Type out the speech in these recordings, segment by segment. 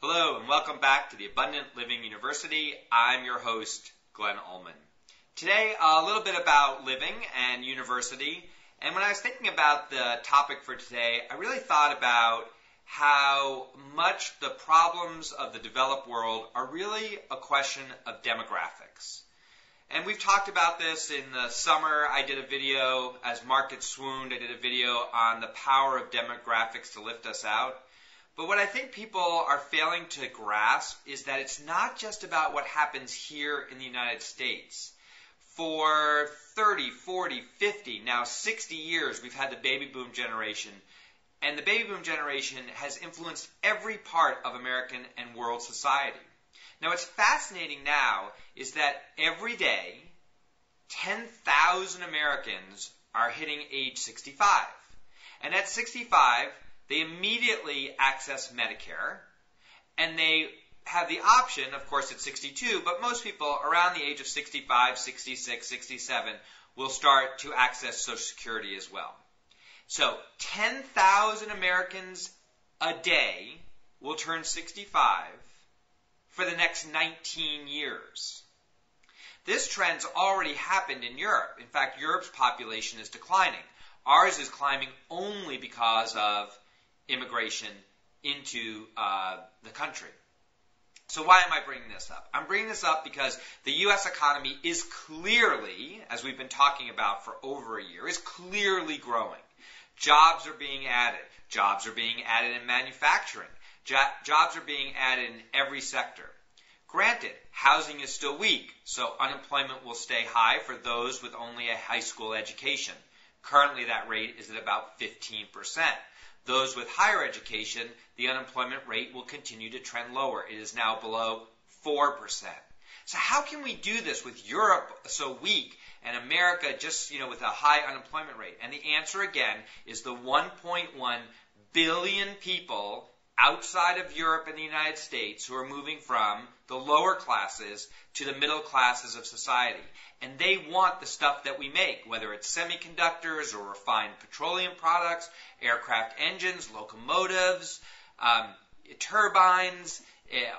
Hello and welcome back to the Abundant Living University. I'm your host, Glenn Ullman. Today, a little bit about living and university. And when I was thinking about the topic for today, I really thought about how much the problems of the developed world are really a question of demographics. And we've talked about this in the summer. I did a video, as markets swooned, I did a video on the power of demographics to lift us out. But what I think people are failing to grasp is that it's not just about what happens here in the United States. For 30, 40, 50, now 60 years, we've had the baby boom generation. And the baby boom generation has influenced every part of American and world society. Now, what's fascinating now is that every day, 10,000 Americans are hitting age 65. And at 65, they immediately access Medicare, and they have the option, of course, at 62, but most people around the age of 65, 66, 67 will start to access Social Security as well. So 10,000 Americans a day will turn 65 for the next 19 years. This trend's already happened in Europe. In fact, Europe's population is declining. Ours is climbing only because of immigration into the country. So why am I bringing this up? I'm bringing this up because the U.S. economy is clearly, as we've been talking about for over a year, is clearly growing. Jobs are being added. Jobs are being added in manufacturing. Jobs are being added in every sector. Granted, housing is still weak, so unemployment will stay high for those with only a high school education. Currently, that rate is at about 15%. Those with higher education, the unemployment rate will continue to trend lower. It is now below 4%. So how can we do this with Europe so weak and America just, with a high unemployment rate? And the answer, again, is the 1.1 billion people outside of Europe and the United States who are moving from the lower classes to the middle classes of society. And they want the stuff that we make, whether it's semiconductors or refined petroleum products, aircraft engines, locomotives, turbines,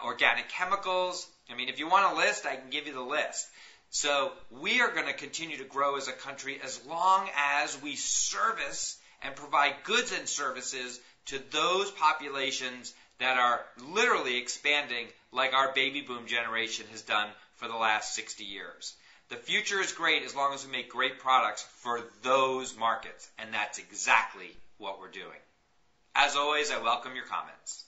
organic chemicals. If you want a list, I can give you the list. So we are going to continue to grow as a country as long as we service and provide goods and services to those populations that are literally expanding like our baby boom generation has done for the last 60 years. The future is great as long as we make great products for those markets, and that's exactly what we're doing. As always, I welcome your comments.